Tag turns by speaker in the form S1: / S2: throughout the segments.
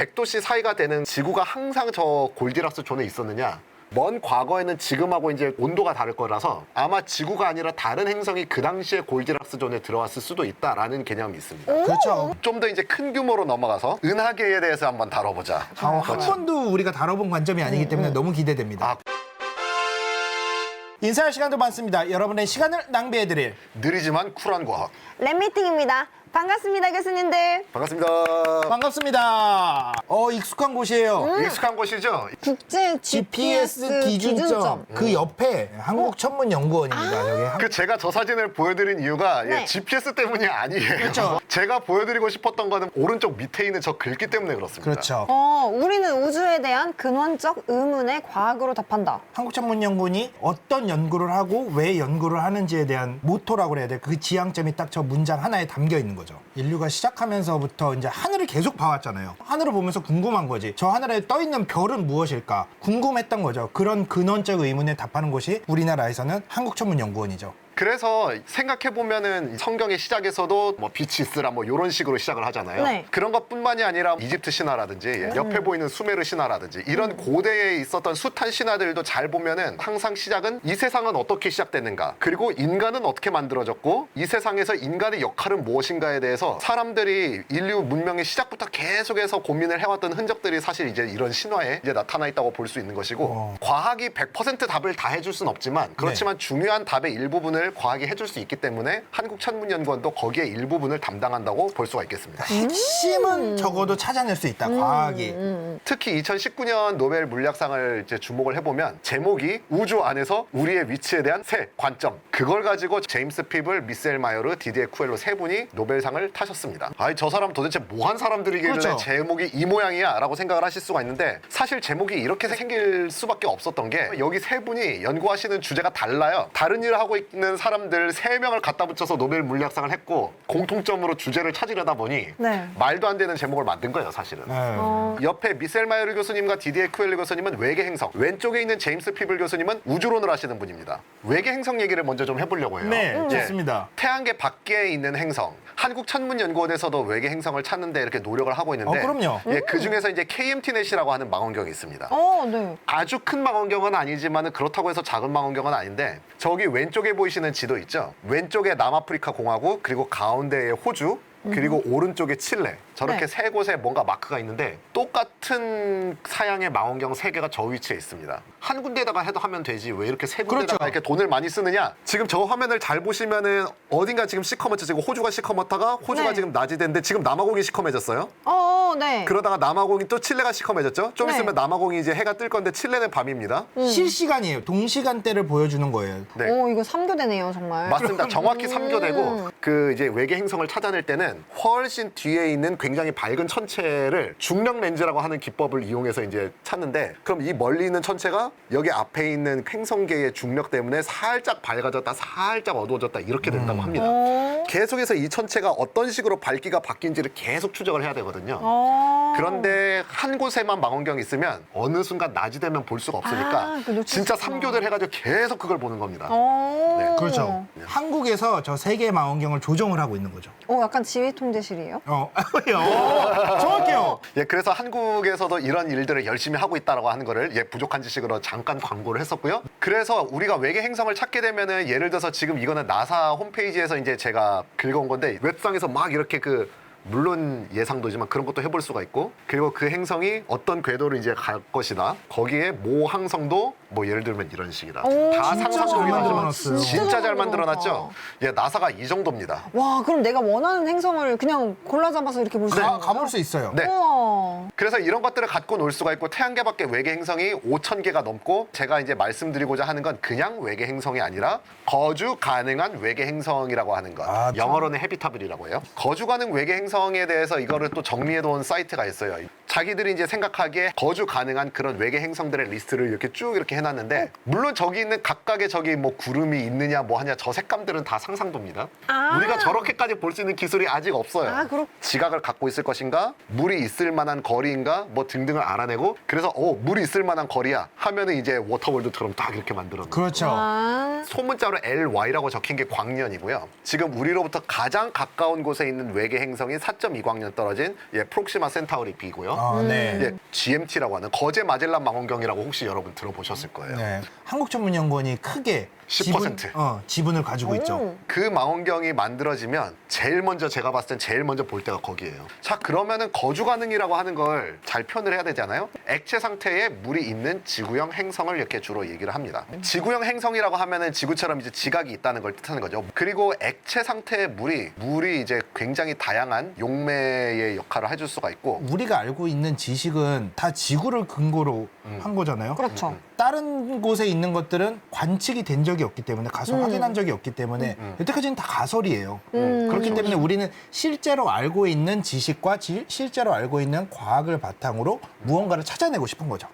S1: 100도씨 사이가 되는 지구가 항상 저 골디락스 존에 있었느냐? 먼 과거에는 지금하고 이제 온도가 다를 거라서 아마 지구가 아니라 다른 행성이 그 당시에 골디락스 존에 들어왔을 수도 있다라는 개념이 있습니다.
S2: 그렇죠.
S1: 좀 더 이제 큰 규모로 넘어가서 은하계에 대해서 한번 다뤄보자.
S2: 한 번도 우리가 다뤄본 관점이 아니기 때문에 너무 기대됩니다.
S1: 아.
S2: 인사할 시간도 많습니다. 여러분의 시간을 낭비해드릴
S1: 느리지만 쿨한 과학.
S3: 랩미팅입니다. 반갑습니다, 교수님들.
S1: 반갑습니다.
S2: 반갑습니다. 익숙한 곳이에요.
S1: 익숙한 곳이죠?
S3: 국제
S2: GPS 기준점. 그 옆에 한국천문연구원입니다. 저기
S1: 그 제가 저 사진을 보여드린 이유가
S3: 네.
S1: GPS 때문이 아니에요.
S2: 그렇죠.
S1: 제가 보여드리고 싶었던 거는 오른쪽 밑에 있는 저 글귀 때문에 그렇습니다.
S2: 그렇죠.
S3: 우리는 우주에 대한 근원적 의문에 과학으로 답한다.
S2: 한국천문연구원이 어떤 연구를 하고 왜 연구를 하는지에 대한 모토라고 해야 돼. 그 지향점이 딱 저 문장 하나에 담겨 있는 거죠. 인류가 시작하면서부터 이제 하늘을 계속 봐왔잖아요. 하늘을 보면서 궁금한 거지. 저 하늘에 떠 있는 별은 무엇일까? 궁금했던 거죠. 그런 근원적 의문에 답하는 곳이 우리나라에서는 한국천문연구원이죠.
S1: 그래서 생각해보면은 성경의 시작에서도 뭐 빛이 있으라 뭐 이런 식으로 시작을 하잖아요.
S3: 네.
S1: 그런 것뿐만이 아니라 이집트 신화라든지 옆에 보이는 수메르 신화라든지 이런 고대에 있었던 숱한 신화들도 잘 보면은 항상 시작은 이 세상은 어떻게 시작됐는가, 그리고 인간은 어떻게 만들어졌고 이 세상에서 인간의 역할은 무엇인가에 대해서 사람들이 인류 문명의 시작부터 계속해서 고민을 해왔던 흔적들이 사실 이제 이런 신화에 이제 나타나 있다고 볼 수 있는 것이고, 과학이 100% 답을 다 해줄 순 없지만 그렇지만 중요한 답의 일부분을 과학이 해줄 수 있기 때문에 한국천문연구원도 거기에 일부분을 담당한다고 볼 수가 있겠습니다.
S2: 핵심은 적어도 찾아낼 수 있다. 과학이.
S1: 특히 2019년 노벨 물리학상을 이제 주목을 해보면 제목이 우주 안에서 우리의 위치에 대한 새 관점, 그걸 가지고 제임스 피블, 미셀 마이어르, 디디에 쿠엘로 세 분이 노벨상을 타셨습니다. 아이, 저 사람 도대체 뭐 한 사람들이길래
S2: 그렇죠.
S1: 제목이 이 모양이야 라고 생각을 하실 수가 있는데, 사실 제목이 이렇게 생길 수밖에 없었던 게 여기 세 분이 연구하시는 주제가 달라요. 다른 일을 하고 있는 사람들 3명을 갖다 붙여서 노벨 물리학상을 했고 공통점으로 주제를 찾으려다 보니
S3: 네.
S1: 말도 안 되는 제목을 만든 거예요, 사실은. 옆에 미셀 마이어르 교수님과 디디에 쿠엘리 교수님은 외계 행성, 왼쪽에 있는 제임스 피블 교수님은 우주론을 하시는 분입니다. 외계 행성 얘기를 먼저 좀 해보려고 해요.
S2: 네,
S1: 예.
S2: 좋습니다.
S1: 태양계 밖에 있는 행성, 한국천문연구원에서도 외계 행성을 찾는데 이렇게 노력을 하고 있는데,
S2: 그럼요.
S1: 예, 그 중에서 이제 KMT넷이라고 하는 망원경이 있습니다.
S3: 네.
S1: 아주 큰 망원경은 아니지만 그렇다고 해서 작은 망원경은 아닌데, 저기 왼쪽에 보이시는 지도 있죠? 왼쪽에 남아프리카 공화국, 그리고 가운데에 호주, 그리고 오른쪽에 칠레, 저렇게
S3: 네.
S1: 세 곳에 뭔가 마크가 있는데 똑같은 사양의 망원경 3개가 저 위치에 있습니다. 한 군데다가 해도 하면 되지 왜 이렇게 세 군데다가
S2: 그렇죠.
S1: 이렇게 돈을 많이 쓰느냐? 지금 저 화면을 잘 보시면은 어딘가 지금 시커멓죠. 지금 호주가 시커멓다가 호주가
S3: 네.
S1: 지금 낮이 됐는데 지금 남아공이 시커매졌어요.
S3: 네.
S1: 그러다가 남아공이 또 칠레가 시커매졌죠. 좀
S3: 네.
S1: 있으면 남아공이 이제 해가 뜰 건데 칠레는 밤입니다.
S2: 실시간이에요. 동시간대를 보여주는 거예요.
S1: 네.
S3: 이거 3교대네요, 정말.
S1: 맞습니다. 정확히 3교대고 그 이제 외계 행성을 찾아낼 때는 훨씬 뒤에 있는 굉장히 밝은 천체를 중력 렌즈라고 하는 기법을 이용해서 이제 찾는데, 그럼 이 멀리 있는 천체가 여기 앞에 있는 행성계의 중력 때문에 살짝 밝아졌다, 살짝 어두워졌다 이렇게 된다고 합니다. 계속해서 이 천체가 어떤 식으로 밝기가 바뀐지를 계속 추적을 해야 되거든요. 그런데 한 곳에만 망원경이 있으면 어느 순간 낮이 되면 볼 수가 없으니까
S3: 그거 놓칠
S1: 진짜
S3: 수 있구나.
S1: 3교대를 해가지고 계속 그걸 보는 겁니다.
S3: 네.
S2: 그렇죠. 한국에서 저 세 개의 망원경을 조정을 하고 있는 거죠.
S3: 약간 지휘통제실이에요?
S2: 정확해요.
S1: 예, 그래서 한국에서도 이런 일들을 열심히 하고 있다라고 하는 거를 부족한 지식으로 잠깐 광고를 했었고요. 그래서 우리가 외계 행성을 찾게 되면은 예를 들어서 지금 이거는 나사 홈페이지에서 이제 제가 긁어온 건데, 웹상에서 막 이렇게 물론 예상도지만 그런 것도 해볼 수가 있고, 그리고 그 행성이 어떤 궤도를 이제 갈 것이다, 거기에 모 항성도 뭐 예를 들면 이런 식이다, 다
S3: 진짜
S1: 상상도
S2: 잘
S1: 해가지고
S2: 만들어놨어요.
S1: 진짜 잘 만들어놨죠. 예, 나사가 이 정도입니다.
S3: 와, 그럼 내가 원하는 행성을 그냥 골라 잡아서 이렇게 볼 수 있는 거예요?
S2: 가볼 수 있어요.
S1: 네.
S3: 우와.
S1: 그래서 이런 것들을 갖고 놀 수가 있고, 태양계 밖에 외계 행성이 5,000개가 넘고, 제가 이제 말씀드리고자 하는 건 그냥 외계 행성이 아니라 거주 가능한 외계 행성이라고 하는 것.
S2: 아,
S1: 영어로는 헤비타블이라고 해요. 거주 가능 외계 행성에 대해서 이거를 또 정리해 놓은 사이트가 있어요. 자기들이 이제 생각하기에 거주 가능한 그런 외계 행성들의 리스트를 이렇게 쭉 이렇게 해놨는데, 물론 저기 있는 각각의 저기 뭐 구름이 있느냐 뭐 하냐 저 색감들은 다 상상도입니다. 우리가 저렇게까지 볼 수 있는 기술이 아직 없어요. 지각을 갖고 있을 것인가, 물이 있을 만한 거리인가 뭐 등등을 알아내고, 그래서 물이 있을 만한 거리야 하면은 이제 워터월드처럼 딱 이렇게 만들어 놓은
S2: 그렇죠.
S1: 소문자로 LY라고 적힌 게 광년이고요. 지금 우리로부터 가장 가까운 곳에 있는 외계 행성이 4.2광년 떨어진 프록시마 센타우리 B고요.
S2: 아, 네.
S1: 예, GMT라고 하는 거제 마젤란 망원경이라고 혹시 여러분 들어보셨을 거예요.
S2: 네. 한국천문연구원이 크게
S1: 10%.
S2: 지분을 가지고 있죠.
S3: 오.
S1: 그 망원경이 만들어지면 제일 먼저 제가 봤을 땐 제일 먼저 볼 때가 거기예요. 자, 그러면은 거주 가능이라고 하는 걸 잘 표현을 해야 되잖아요. 액체 상태에 물이 있는 지구형 행성을 이렇게 주로 얘기를 합니다. 지구형 행성이라고 하면은 지구처럼 이제 지각이 있다는 걸 뜻하는 거죠. 그리고 액체 상태의 물이 이제 굉장히 다양한 용매의 역할을 해줄 수가 있고
S2: 우리가 알고 있는 지식은 다 지구를 근거로 한 거잖아요.
S3: 그렇죠.
S2: 다른 곳에 있는 것들은 관측이 된 적이 없기 때문에 가서 확인한 적이 없기 때문에 여태까지는 다 가설이에요. 그렇기 때문에 우리는 실제로 알고 있는 지식과 실제로 알고 있는 과학을 바탕으로 무언가를 찾아내고 싶은 거죠.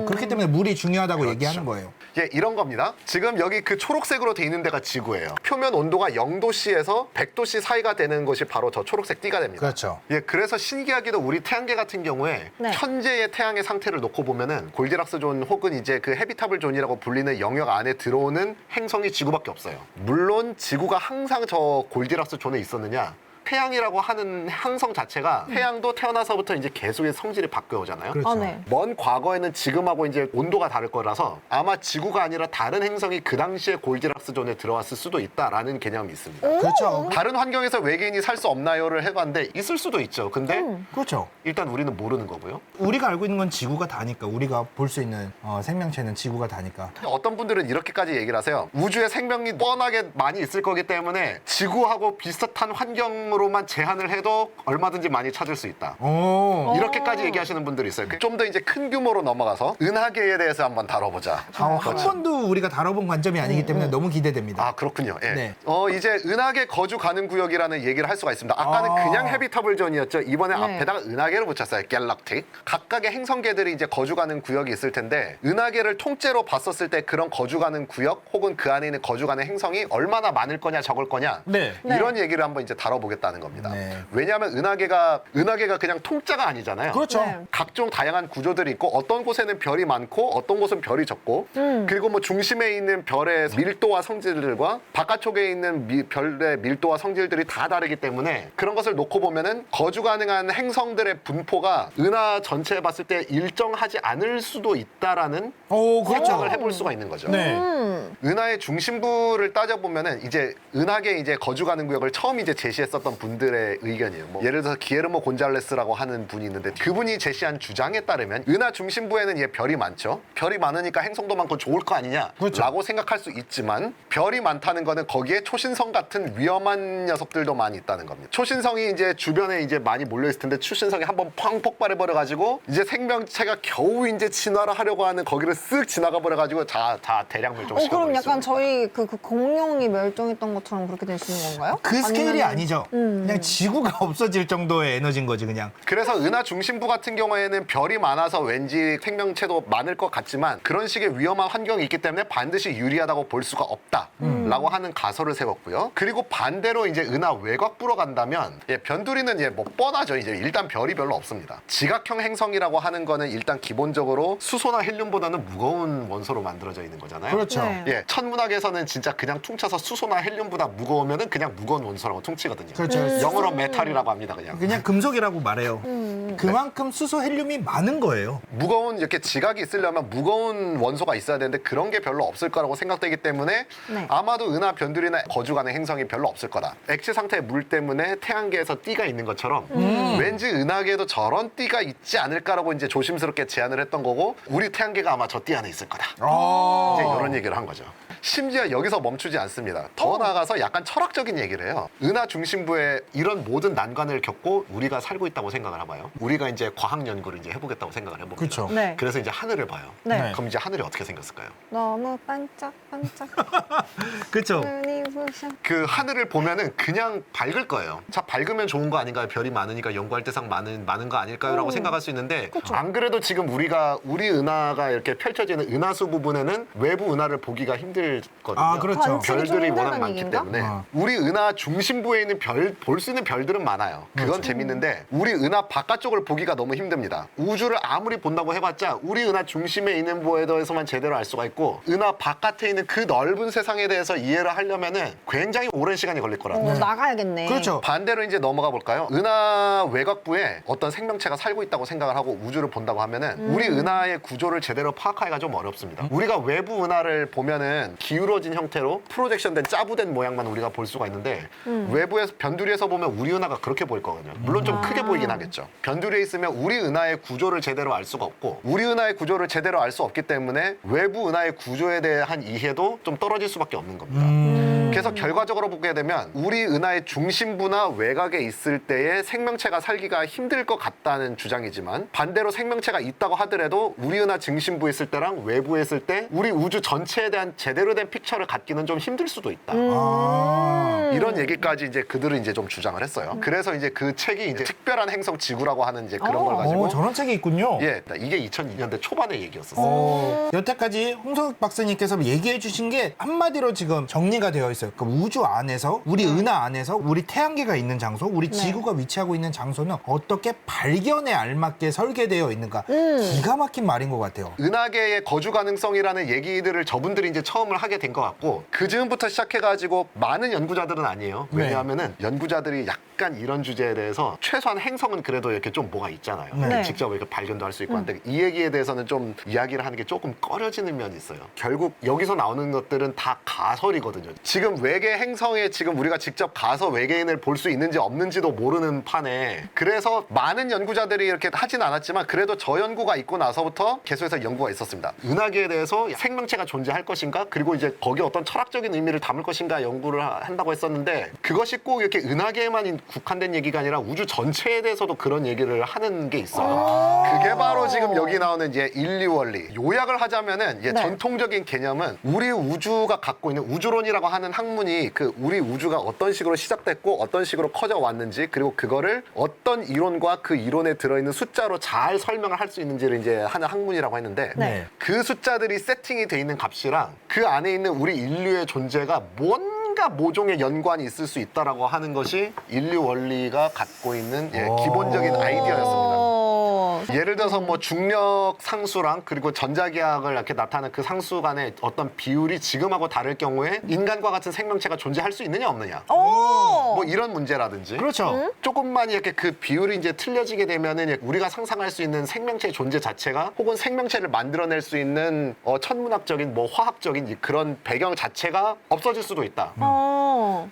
S2: 그렇기 때문에 물이 중요하다고 얘기하는 거예요.
S1: 예, 이런 겁니다. 지금 여기 그 초록색으로 돼 있는 데가 지구예요. 표면 온도가 0도씨에서 100도씨 사이가 되는 것이 바로 저 초록색 띠가 됩니다.
S2: 그렇죠.
S1: 예, 그래서 신기하게도 우리 태양계 같은 경우에
S3: 네.
S1: 현재의 태양의 상태를 놓고 보면은 골디락스 존 혹은 이제 그 헤비타블 존이라고 불리는 영역 안에 들어오는 행성이 지구밖에 없어요. 물론 지구가 항상 저 골디락스 존에 있었느냐? 태양이라고 하는 항성 자체가 태양도 태어나서부터 이제 계속의 성질이 바뀌어오잖아요.
S2: 그렇죠.
S3: 아, 네.
S1: 먼 과거에는 지금하고 이제 온도가 다를 거라서 아마 지구가 아니라 다른 행성이 그 당시에 골디락스 존에 들어왔을 수도 있다라는 개념이 있습니다.
S2: 그렇죠.
S1: 다른 환경에서 외계인이 살 수 없나요를 해봤는데 있을 수도 있죠. 근데
S2: 그렇죠.
S1: 일단 우리는 모르는 거고요.
S2: 우리가 알고 있는 건 지구가 다니까 우리가 볼 수 있는 생명체는 지구가 다니까.
S1: 어떤 분들은 이렇게까지 얘기를 하세요. 우주에 생명이 뻔하게 많이 있을 거기 때문에 지구하고 비슷한 환경으로만 제한을 해도 얼마든지 많이 찾을 수 있다.
S2: 오.
S1: 이렇게까지 얘기하시는 분들이 있어요. 좀 더 이제 큰 규모로 넘어가서 은하계에 대해서 한번 다뤄보자.
S2: 한 번도 우리가 다뤄본 관점이 아니기 때문에 너무 기대됩니다.
S1: 아, 그렇군요. 예.
S2: 네.
S1: 이제 은하계 거주 가능 구역이라는 얘기를 할 수가 있습니다. 아까는 그냥 헤비타블 존이었죠. 이번에
S3: 네.
S1: 앞에다가 은하계를 붙였어요. 갤럭틱. 각각의 행성계들이 이제 거주 가능 구역이 있을 텐데 은하계를 통째로 봤었을 때 그런 거주 가능 구역 혹은 그 안에 있는 거주 가능 행성이 얼마나 많을 거냐 적을 거냐
S2: 네.
S1: 이런 얘기를 한번 이제 다뤄보겠다는 겁니다.
S2: 네.
S1: 왜냐하면 은하계가 그냥 통짜가 아니잖아요.
S2: 그렇죠.
S3: 네.
S1: 각종 다양한 구조들이 있고 어떤 곳에는 별이 많고 어떤 곳은 별이 적고 그리고 뭐 중심에 있는 별의 밀도와 성질들과 바깥쪽에 있는 별의 밀도와 성질들이 다 다르기 때문에 그런 것을 놓고 보면은 거주 가능한 행성들의 분포가 은하 전체에 봤을 때 일정하지 않을 수도 있다라는
S2: 오, 그렇죠.
S1: 생각을 해볼 수가 있는 거죠.
S2: 네.
S1: 은하의 중심부를 따져보면은 이제 은하계 이제 거주 가능 구역을 처음 이제 제시했었던 분들의 의견이에요. 뭐 예를 들어서 기에르모 곤잘레스라고 하는 분이 있는데 그분이 제시한 주장에 따르면 은하 중심부에는 별이 많죠. 별이 많으니까 행성도 많고 좋을 거 아니냐라고
S2: 그렇죠.
S1: 생각할 수 있지만 별이 많다는 거는 거기에 초신성 같은 위험한 녀석들도 많이 있다는 겁니다. 초신성이 이제 주변에 이제 많이 몰려 있을 텐데 초신성이 한번 펑 폭발해 버려 가지고 이제 생명체가 겨우 이제 진화를 하려고 하는 거기를 쓱 지나가 버려 가지고 다 대량 멸종시켜
S3: 그럼
S1: 버릴
S3: 약간
S1: 수 있는
S3: 저희 그 공룡이 멸종했던 것처럼 그렇게 될 수 있는 건가요?
S2: 그 스케일이
S3: 아니면은-
S2: 아니죠. 그냥 지구가 없어질 정도의 에너지인 거지 그냥.
S1: 그래서 은하 중심부 같은 경우에는 별이 많아서 왠지 생명체도 많을 것 같지만 그런 식의 위험한 환경이 있기 때문에 반드시 유리하다고 볼 수가 없다라고 하는 가설을 세웠고요. 그리고 반대로 이제 은하 외곽부로 간다면 변두리는 뭐 뻔하죠. 이제 일단 별이 별로 없습니다. 지각형 행성이라고 하는 거는 일단 기본적으로 수소나 헬륨보다는 무거운 원소로 만들어져 있는 거잖아요.
S2: 그렇죠.
S3: 네.
S1: 천문학에서는 진짜 그냥 퉁쳐서 수소나 헬륨보다 무거우면은 그냥 무거운 원소라고 퉁치거든요.
S2: 그렇죠.
S1: 영어로 메탈이라고 합니다.
S2: 그냥 금속이라고 말해요. 그만큼 수소 헬륨이 많은 거예요.
S1: 무거운 이렇게 지각이 있으려면 무거운 원소가 있어야 되는데 그런 게 별로 없을 거라고 생각되기 때문에
S3: 네.
S1: 아마도 은하 변두리나 거주 가능 행성이 별로 없을 거다. 액체 상태의 물 때문에 태양계에서 띠가 있는 것처럼 왠지 은하계에도 저런 띠가 있지 않을까라고 이제 조심스럽게 제안을 했던 거고 우리 태양계가 아마 저 띠 안에 있을 거다. 이제 이런 얘기를 한 거죠. 심지어 여기서 멈추지 않습니다. 더 나아가서 약간 철학적인 얘기를 해요. 은하 중심부에 이런 모든 난관을 겪고 우리가 살고 있다고 생각을 해봐요. 우리가 이제 과학 연구를 이제 해보겠다고 생각을 해봅니다.
S2: 그렇죠.
S3: 네.
S1: 그래서 이제 하늘을 봐요.
S3: 네.
S1: 그럼 이제 하늘이 어떻게 생겼을까요?
S3: 너무 반짝반짝
S2: 그렇죠.
S3: 눈이 부셔.
S1: 그 하늘을 보면은 그냥 밝을 거예요. 자, 밝으면 좋은 거 아닌가요? 별이 많으니까 연구할 대상 많은 거 아닐까요? 라고 생각할 수 있는데 안 그래도 지금 우리 은하가 이렇게 펼쳐지는 은하수 부분에는 외부 은하를 보기가 힘들거든요.
S2: 아, 그렇죠.
S3: 관측이
S1: 별들이
S3: 좀
S1: 워낙
S3: 힘들다는
S1: 많기
S3: 얘기인가?
S1: 때문에
S2: 어.
S1: 우리 은하 중심부에 있는 볼 수 있는 별들은 많아요. 그건 재밌는데 우리 은하 바깥쪽을 보기가 너무 힘듭니다. 우주를 아무리 본다고 해봤자 우리 은하 중심에 있는 거에 대해서만 제대로 알 수가 있고 은하 바깥에 있는 그 넓은 세상에 대해서 이해를 하려면은 굉장히 오랜 시간이 걸릴 거라는 거죠.
S3: 나가야겠네.
S2: 그렇죠.
S1: 반대로 이제 넘어가 볼까요? 은하 외곽부에 어떤 생명체가 살고 있다고 생각을 하고 우주를 본다고 하면은 우리 은하의 구조를 제대로 파악하기가 좀 어렵습니다. 우리가 외부 은하를 보면은 기울어진 형태로 프로젝션된 짜부된 모양만 우리가 볼 수가 있는데 외부에서 변두리에서 보면 우리 은하가 그렇게 보일 거거든요. 물론 좀 크게 보이긴 하겠죠. 변두리에 있으면 우리 은하의 구조를 제대로 알 수가 없고 우리 은하의 구조를 제대로 알 수 없기 때문에 외부 은하의 구조에 대한 이해도 좀 떨어질 수밖에 없는 겁니다. 그래서 결과적으로 보게 되면 우리 은하의 중심부나 외곽에 있을 때의 생명체가 살기가 힘들 것 같다는 주장이지만 반대로 생명체가 있다고 하더라도 우리 은하 중심부에 있을 때랑 외부에 있을 때 우리 우주 전체에 대한 제대로 된 픽처를 갖기는 좀 힘들 수도 있다. 이런 얘기까지 이제 그들은 이제 좀 주장을 했어요. 그래서 이제 그 책이 이제 특별한 행성 지구라고 하는 이제 그런 걸 가지고
S2: 저런 책이 있군요.
S1: 예, 이게 2002년대 초반의 얘기였었어요.
S2: 여태까지 홍성욱 박사님께서 얘기해 주신 게 한마디로 지금 정리가 되어 있어요. 그 우주 안에서 우리 은하 안에서 우리 태양계가 있는 장소, 우리 지구가 위치하고 있는 장소는 어떻게 발견에 알맞게 설계되어 있는가. 기가 막힌 말인 것 같아요.
S1: 은하계의 거주 가능성이라는 얘기들을 저분들이 이제 처음을 하게 된 것 같고 그 즈음부터 시작해가지고 많은 연구자들은 아니에요. 왜냐하면은 연구자들이 약간 이런 주제에 대해서 최소한 행성은 그래도 이렇게 좀 뭐가 있잖아요.
S3: 네.
S1: 직접 이렇게 발견도 할 수 있고 한데 이 얘기에 대해서는 좀 이야기를 하는 게 조금 꺼려지는 면이 있어요. 결국 여기서 나오는 것들은 다 가설이거든요. 지금 외계 행성에 지금 우리가 직접 가서 외계인을 볼 수 있는지 없는지도 모르는 판에 그래서 많은 연구자들이 이렇게 하진 않았지만 그래도 저 연구가 있고 나서부터 계속해서 연구가 있었습니다. 은하계에 대해서 생명체가 존재할 것인가 그리고 이제 거기에 어떤 철학적인 의미를 담을 것인가 연구를 한다고 했었는데 그것이 꼭 이렇게 은하계에만 국한된 얘기가 아니라 우주 전체에 대해서도 그런 얘기를 하는 게 있어요. 그게 바로 지금 여기 나오는 이제 인류 원리. 요약을 하자면은 이제
S3: 네.
S1: 전통적인 개념은 우리 우주가 갖고 있는 우주론이라고 하는 학문이 그 우리 우주가 어떤 식으로 시작됐고 어떤 식으로 커져 왔는지 그리고 그거를 어떤 이론과 그 이론에 들어있는 숫자로 잘 설명을 할 수 있는지를 이제 하는 학문이라고 했는데
S2: 네.
S1: 그 숫자들이 세팅이 돼 있는 값이랑 그 안에 있는 우리 인류의 존재가 뭔가 모종의 연관이 있을 수 있다라고 하는 것이 인류 원리가 갖고 있는 기본적인 아이디어였습니다. 예를 들어서 뭐 중력 상수랑 그리고 전자기하학을 이렇게 나타내는 그 상수 간의 어떤 비율이 지금하고 다를 경우에 인간과 같은 생명체가 존재할 수 있느냐 없느냐 뭐 이런 문제라든지
S2: 그렇죠.
S1: 조금만 이렇게 그 비율이 이제 틀려지게 되면은 우리가 상상할 수 있는 생명체의 존재 자체가 혹은 생명체를 만들어낼 수 있는 천문학적인 뭐 화학적인 그런 배경 자체가 없어질 수도 있다.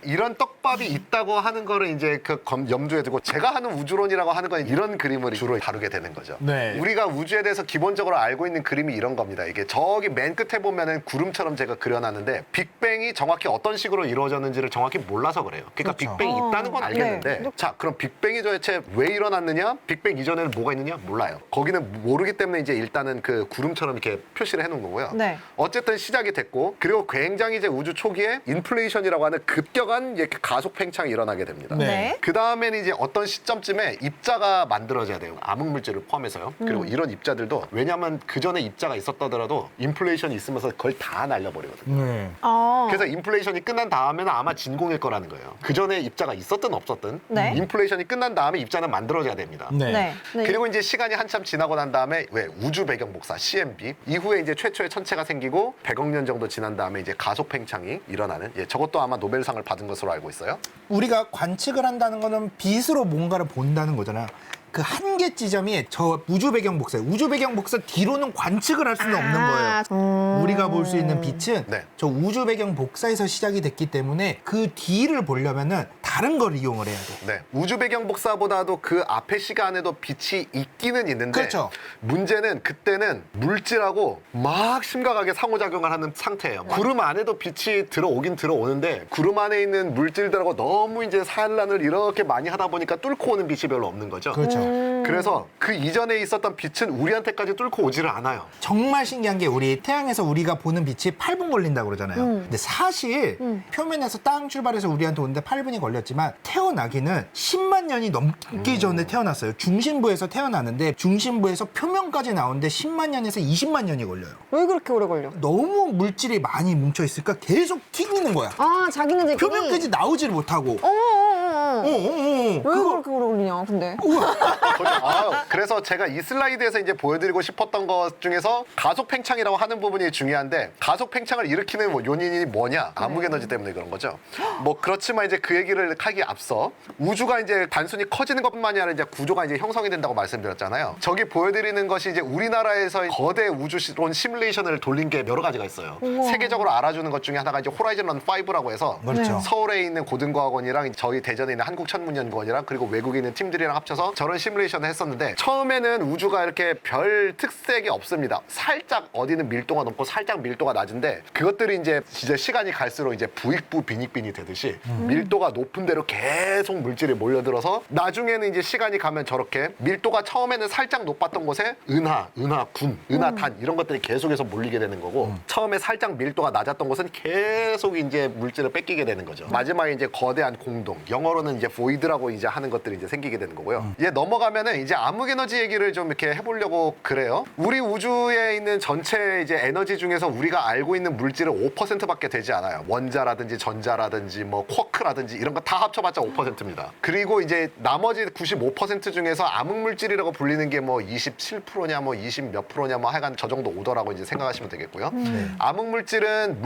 S1: 이런 떡밥이 있다고 하는 거를 이제 그 염두에 두고 제가 하는 우주론이라고 하는 건 이런 그림을 주로 다루게 되는 거죠.
S2: 네.
S1: 우리가 우주에 대해서 기본적으로 알고 있는 그림이 이런 겁니다. 이게 저기 맨 끝에 보면은 구름처럼 제가 그려놨는데 빅뱅이 정확히 어떤 식으로 이루어졌는지를 정확히 몰라서 그래요. 그러니까
S2: 그렇죠.
S1: 빅뱅이 있다는 건 알겠는데
S3: 네.
S1: 자 그럼 빅뱅이 도대체 왜 일어났느냐? 빅뱅 이전에는 뭐가 있느냐? 몰라요. 거기는 모르기 때문에 이제 일단은 그 구름처럼 이렇게 표시를 해놓은 거고요.
S3: 네.
S1: 어쨌든 시작이 됐고 그리고 굉장히 이제 우주 초기에 인플레이션이라고 하는 급격한 이렇게 가속 팽창이 일어나게 됩니다.
S3: 네.
S1: 그 다음에는 이제 어떤 시점쯤에 입자가 만들어져야 돼요. 암흑물질을 포함해서요. 그리고 이런 입자들도 왜냐하면 그 전에 입자가 있었다더라도 인플레이션이 있으면서 그걸 다 날려버리거든요.
S2: 네.
S1: 그래서 인플레이션이 끝난 다음에는 아마 진공일 거라는 거예요. 그 전에 입자가 있었든 없었든
S3: 네.
S1: 인플레이션이 끝난 다음에 입자는 만들어져야 됩니다.
S2: 네.
S3: 네.
S1: 그리고 이제 시간이 한참 지나고 난 다음에 왜 우주 배경 복사 CMB 이후에 이제 최초의 천체가 생기고 100억 년 정도 지난 다음에 이제 가속 팽창이 일어나는 저것도 아마 노벨상을 받은 것으로 알고 있어요.
S2: 우리가 관측을 한다는 거는 빛으로 뭔가를 본다는 거잖아요. 그 한계 지점이 저 우주 배경 복사, 우주 배경 복사 뒤로는 관측을 할 수는 없는 거예요. 우리가 볼 수 있는 빛은
S1: 네.
S2: 저 우주 배경 복사에서 시작이 됐기 때문에 그 뒤를 보려면은 다른 걸 이용을 해야 돼.
S1: 네, 우주 배경 복사보다도 그 앞에 시간에도 빛이 있기는 있는데
S2: 그렇죠.
S1: 문제는 그때는 물질하고 막 심각하게 상호작용을 하는 상태예요. 구름 안에도 빛이 들어오긴 들어오는데 구름 안에 있는 물질들하고 너무 이제 산란을 이렇게 많이 하다 보니까 뚫고 오는 빛이 별로 없는 거죠.
S2: 그렇죠.
S1: 그래서 그 이전에 있었던 빛은 우리한테까지 뚫고 오지를 않아요.
S2: 정말 신기한 게 우리 태양에서 우리가 보는 빛이 8분 걸린다고 그러잖아요. 근데 사실 표면에서 땅 출발해서 우리한테 오는데 8분이 걸렸지만 태어나기는 10만 년이 넘기 전에 태어났어요. 중심부에서 태어나는데 중심부에서 표면까지 나오는데 10만 년에서 20만 년이 걸려요.
S3: 왜 그렇게 오래 걸려?
S2: 너무 물질이 많이 뭉쳐 있으니까 계속 튀기는 거야.
S3: 자기네들끼리.
S2: 표면까지 나오지를 못하고.
S3: 왜 그렇게 오래 걸리냐, 근데.
S1: 그래서 제가 이 슬라이드에서 이제 보여드리고 싶었던 것 중에서 가속 팽창이라고 하는 부분이 중요한데 가속 팽창을 일으키는 뭐 요인이 뭐냐? 암흑 에너지 때문에 그런 거죠. 뭐 그렇지만 이제 그 얘기를 하기 앞서 우주가 이제 단순히 커지는 것뿐만이 아니라 이제 구조가 이제 형성이 된다고 말씀드렸잖아요. 저기 보여드리는 것이 이제 우리나라에서 거대 우주론 시뮬레이션을 돌린 게 여러 가지가 있어요.
S3: 우와.
S1: 세계적으로 알아주는 것 중에 하나가 이제 호라이즌 런 5라고 해서
S2: 그렇죠.
S1: 서울에 있는 고등과학원이랑 저희 대전에 있는 한국천문연구원이랑 그리고 외국에 있는 팀들이랑 합쳐서 저런 시뮬레이션을 했었는데 처음에는 우주가 이렇게 별 특색이 없습니다. 살짝 어디는 밀도가 높고 살짝 밀도가 낮은데 그것들이 이제 시간이 갈수록 이제 부익부 빈익빈이 되듯이 밀도가 높은 대로 계속 물질이 몰려들어서 나중에는 이제 시간이 가면 저렇게 밀도가 처음에는 살짝 높았던 곳에 은하, 금, 단 이런 것들이 계속해서 몰리게 되는 거고 처음에 살짝 밀도가 낮았던 곳은 계속 이제 물질을 뺏기게 되는 거죠. 마지막에 이제 거대한 공동, 영어로는 이제 void라고 이제 하는 것들이 이제 생기게 되는 거고요. 이제 넘어가면은 이제 암흑 에너지 얘기를 좀 이렇게 해보려고 그래요. 우리 우주에 있는 전체 이제 에너지 중에서 우리가 알고 있는 물질은 5%밖에 되지 않아요. 원자라든지 전자라든지 뭐 쿼크라든지 이런 거 다 합쳐봤자 5%입니다. 그리고 이제 나머지 95% 중에서 암흑 물질이라고 불리는 게 뭐 27%냐 뭐 20 몇 프로냐 뭐 하여간 저 정도 오더라고 이제 생각하시면 되겠고요. 암흑 물질은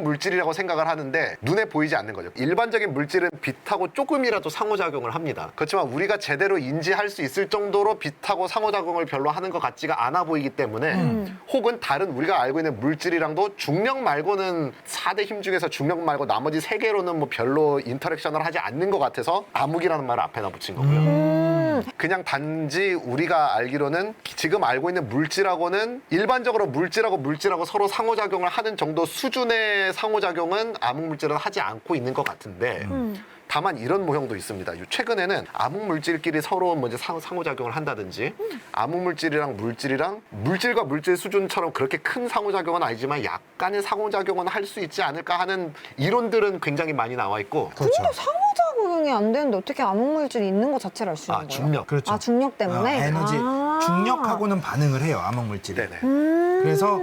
S1: 물질이라고 생각을 하는데 눈에 보이지 않는 거죠. 일반적인 물질은 빛하고 조금이라도 상호작용을 합니다. 그렇지만 우리가 제대로 인지할 수 있을 정도로 빛하고 상호작용을 별로 하는 것 같지가 않아 보이기 때문에 혹은 다른 우리가 알고 있는 물질이랑도 중력 말고는 4대 힘 중에서 중력 말고 나머지 3개로는 뭐 별로 인터랙션을 하지 않는 것 같아서 암흑이라는 말을 앞에다 붙인 거고요. 그냥 단지 우리가 알기로는 지금 알고 있는 물질하고는 일반적으로 물질하고 서로 상호작용을 하는 정도 수준의 상호작용은 암흑 물질은 하지 않고 있는 것 같은데 다만 이런 모형도 있습니다. 최근에는 암흑 물질끼리 서로 먼저 상호작용을 한다든지 암흑 물질이랑 물질과 물질 수준처럼 그렇게 큰 상호작용은 아니지만 약간의 상호작용은 할 수 있지 않을까 하는 이론들은 굉장히 많이 나와 있고
S2: 그렇죠.
S3: 근데 상호작용이 안 되는데 어떻게 암흑 물질이 있는 것 자체를 알 수 있는 거예요?
S1: 중력.
S2: 그렇죠.
S3: 아, 중력 때문에?
S2: 에너지
S3: 아.
S2: 중력하고는 반응을 해요. 암흑 물질이.
S1: 네네.
S2: 그래서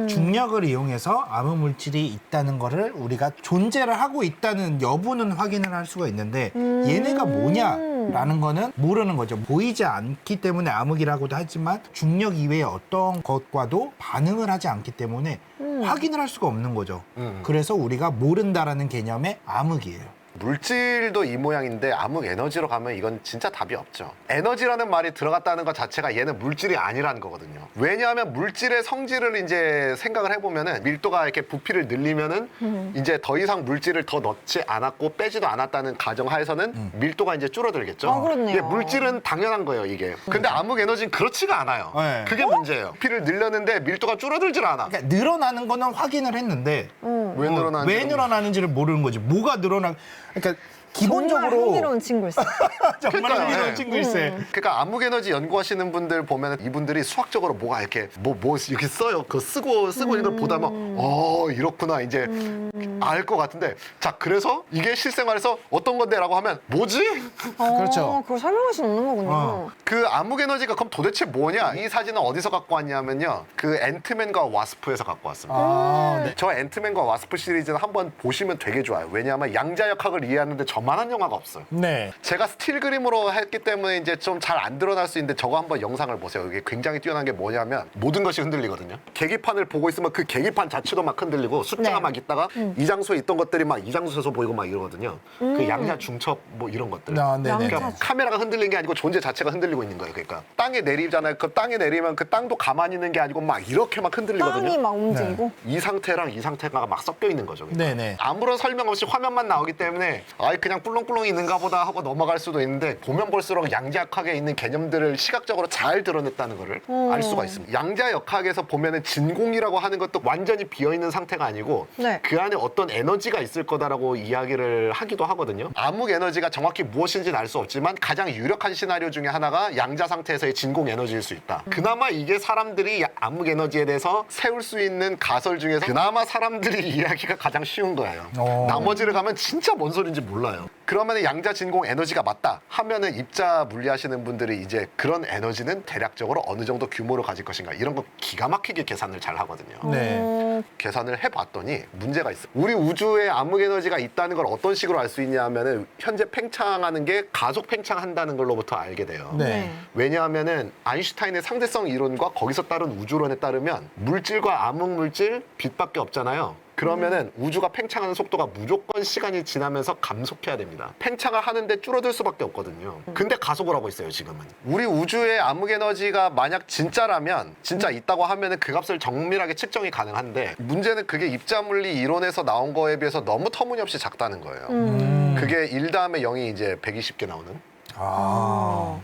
S2: 중력을 이용해서 암흑 물질이 있다는 거를 우리가 존재를 하고 있다는 여부는 확인을 할 수가 있는데 얘네가 뭐냐라는 거는 모르는 거죠. 보이지 않기 때문에 암흑이라고도 하지만 중력 이외의 어떤 것과도 반응을 하지 않기 때문에 확인을 할 수가 없는 거죠. 그래서 우리가 모른다라는 개념의 암흑이에요.
S1: 물질도 이 모양인데 암흑 에너지로 가면 이건 진짜 답이 없죠. 에너지라는 말이 들어갔다는 것 자체가 얘는 물질이 아니라는 거거든요. 왜냐하면 물질의 성질을 이제 생각을 해보면은 밀도가 이렇게 부피를 늘리면은 이제 더 이상 물질을 더 넣지 않았고 빼지도 않았다는 가정하에서는 밀도가 이제 줄어들겠죠.
S3: 아, 그렇네요.
S1: 이게 물질은 당연한 거예요, 이게. 근데 암흑 에너지는 그렇지가 않아요.
S2: 네.
S1: 그게 문제예요. 부피를 늘렸는데 밀도가 줄어들질 않아.
S2: 그러니까 늘어나는 거는 확인을 했는데
S1: 왜 늘어나는지
S2: 왜 늘어나는지를 모르는 거지. 뭐가 늘어나? 그러니까
S3: 정말
S2: 기본적으로
S3: 흥미로운 친구 있어요.
S2: 정말
S1: 그러니까요.
S2: 흥미로운
S1: 네.
S2: 친구일세.
S1: 그러니까 암흑 에너지 연구하시는 분들 보면 이분들이 수학적으로 뭐가 이렇게 뭐 이렇게 써요. 그거 쓰고 이걸 보다 보면 이렇구나 이제 알 것 같은데 자 그래서 이게 실생활에서 어떤 건데라고 하면 뭐지?
S2: 그렇죠.
S3: 그걸 설명할 수 없는 거군요.
S2: 어.
S1: 그 암흑 에너지가 그럼 도대체 뭐냐? 이 사진은 어디서 갖고 왔냐면요. 그 앤트맨과 와스프에서 갖고 왔습니다.
S2: 아, 네.
S1: 저 앤트맨과 와스프 시리즈는 한번 보시면 되게 좋아요. 왜냐하면 양자역학을 이해하는데 저만한 영화가 없어요.
S2: 네.
S1: 제가 스틸 그림으로 했기 때문에 이제 좀 잘 안 드러날 수 있는데 저거 한번 영상을 보세요. 이게 굉장히 뛰어난 게 뭐냐면 모든 것이 흔들리거든요. 계기판을 보고 있으면 그 계기판 자체도 막 흔들리고 숫자가
S3: 네.
S1: 막 있다가 이 장소에 있던 것들이 막 이 장소에서 보이고 막 이러거든요. 그 양자 중첩 뭐 이런 것들.
S2: 아, 네네.
S1: 그러니까 카메라가 흔들린 게 아니고 존재 자체가 흔들리고 있는 거예요. 그러니까 땅에 내리잖아요. 그 땅에 내리면 그 땅도 가만히 있는 게 아니고 막 이렇게 막 흔들리거든요.
S3: 땅이 막 움직이고.
S1: 이 상태랑 이 상태가 막 섞여 있는 거죠. 그러니까.
S2: 네네.
S1: 아무런 설명 없이 화면만 나오기 때문에 아이 그냥 꿀렁꿀렁 있는가 보다 하고 넘어갈 수도 있는데 보면 볼수록 양자역학에 있는 개념들을 시각적으로 잘 드러냈다는 거를 알 수가 있습니다. 양자역학에서 보면은 진공이라고 하는 것도 완전히 비어있는 상태가 아니고
S3: 네.
S1: 그 안에 어떤 에너지가 있을 거다라고 이야기를 하기도 하거든요. 암흑 에너지가 정확히 무엇인지는 알 수 없지만 가장 유력한 시나리오 중에 하나가 양자 상태에서의 진공 에너지일 수 있다. 그나마 이게 사람들이 암흑 에너지에 대해서 세울 수 있는 가설 중에서 그나마 사람들이 이해하기가 가장 쉬운 거예요.
S2: 어.
S1: 나머지를 가면 진짜 뭔 소리인지 몰라요. 거예요. 그러면 양자 진공 에너지가 맞다 하면은 입자 물리 하시는 분들이 이제 그런 에너지는 대략적으로 어느 정도 규모를 가질 것인가 이런 거 기가 막히게 계산을 잘 하거든요.
S2: 네.
S1: 계산을 해봤더니 문제가 있어. 우리 우주에 암흑 에너지가 있다는 걸 어떤 식으로 알 수 있냐 하면은 현재 팽창하는 게 가속 팽창한다는 걸로부터 알게 돼요.
S2: 네.
S1: 왜냐하면은 아인슈타인의 상대성 이론과 거기서 따른 우주론에 따르면 물질과 암흑 물질 빛밖에 없잖아요. 그러면은 우주가 팽창하는 속도가 무조건 시간이 지나면서 감속해야 됩니다. 팽창을 하는데 줄어들 수밖에 없거든요. 근데 가속을 하고 있어요, 지금은. 우리 우주의 암흑 에너지가 만약 진짜라면, 진짜 있다고 하면은 그 값을 정밀하게 측정이 가능한데, 문제는 그게 입자물리 이론에서 나온 거에 비해서 너무 터무니없이 작다는 거예요. 그게 1 다음에 0이 이제 120개 나오는.
S2: 아.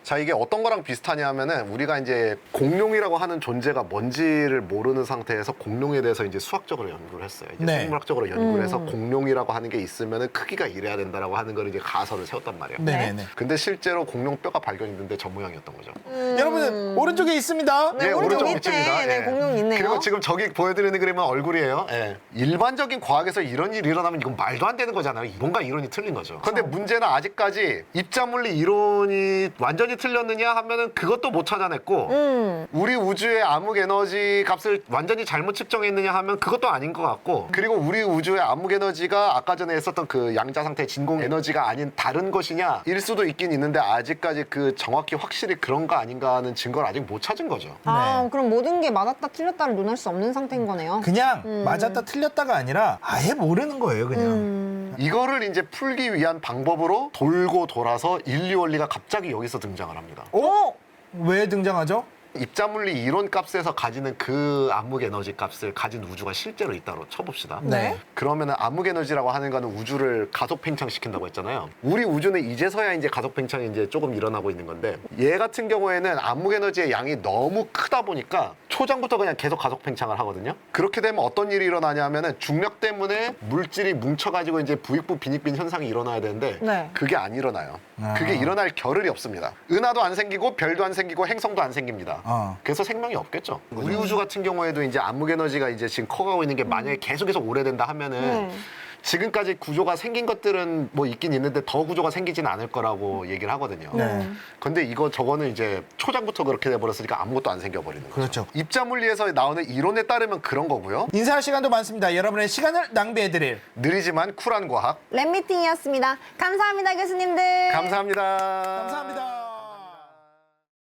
S1: 자, 이게 어떤 거랑 비슷하냐 하면은 우리가 이제 공룡이라고 하는 존재가 뭔지를 모르는 상태에서 공룡에 대해서 이제 수학적으로 연구를 했어요. 이제
S2: 네.
S1: 생물학적으로 연구를 해서 공룡이라고 하는 게 있으면은 크기가 이래야 된다라고 하는 걸 이제 가설을 세웠단 말이에요.
S2: 네네네.
S1: 근데 실제로 공룡 뼈가 발견됐는데 저 모양이었던 거죠.
S2: 여러분 오른쪽에 있습니다.
S3: 네, 오른쪽 밑에
S1: 밑입니다.
S3: 네, 공룡 있네요.
S1: 그리고 지금 저기 보여드리는 그림은 얼굴이에요. 예. 일반적인 과학에서 이런 일이 일어나면 이건 말도 안 되는 거잖아요. 뭔가 이론이 틀린 거죠. 근데 문제는 아직까지 입자물리 이론이 완전히 틀렸느냐 하면은 그것도 못 찾아냈고 우리 우주의 암흑 에너지 값을 완전히 잘못 측정했느냐 하면 그것도 아닌 것 같고 그리고 우리 우주의 암흑 에너지가 아까 전에 했었던 그 양자 상태 진공 에너지가 아닌 다른 것이냐 일 수도 있긴 있는데 아직까지 그 정확히 확실히 그런가 아닌가 하는 증거를 아직 못 찾은 거죠.
S3: 아, 그럼 모든 게 맞았다 틀렸다를 논할 수 없는 상태인 거네요.
S2: 그냥 맞았다 틀렸다가 아니라 아예 모르는 거예요, 그냥.
S1: 이거를 이제 풀기 위한 방법으로 돌고 돌아서 인류 원리가 갑자기 여기서 등장을 합니다.
S2: 어? 왜 등장하죠?
S1: 입자물리 이론 값에서 가지는 그 암흑 에너지 값을 가진 우주가 실제로 있다고 쳐봅시다.
S2: 네.
S1: 그러면은 암흑 에너지라고 하는 거는 우주를 가속 팽창시킨다고 했잖아요. 우리 우주는 이제서야 이제 가속 팽창이 이제 조금 일어나고 있는 건데 얘 같은 경우에는 암흑 에너지의 양이 너무 크다 보니까 초장부터 그냥 계속 가속 팽창을 하거든요. 그렇게 되면 어떤 일이 일어나냐면은 중력 때문에 물질이 뭉쳐가지고 이제 부익부 빈익빈 현상이 일어나야 되는데
S3: 네.
S1: 그게 안 일어나요.
S2: 아.
S1: 그게 일어날 겨를이 없습니다. 은하도 안 생기고 별도 안 생기고 행성도 안 생깁니다. 그래서 생명이 없겠죠. 우리 우주 같은 경우에도 이제 암흑 에너지가 이제 지금 커가고 있는 게 만약에 계속해서 오래된다 하면은 지금까지 구조가 생긴 것들은 뭐 있긴 있는데 더 구조가 생기지는 않을 거라고 얘기를 하거든요.
S2: 네.
S1: 근데 저거는 이제 초장부터 그렇게 돼버렸으니까 아무것도 안 생겨버리는 거죠.
S2: 그렇죠.
S1: 입자물리에서 나오는 이론에 따르면 그런 거고요.
S2: 인사할 시간도 많습니다. 여러분의 시간을 낭비해드릴
S1: 느리지만 쿨한 과학.
S3: 랩미팅이었습니다. 감사합니다, 교수님들.
S1: 감사합니다.
S2: 감사합니다.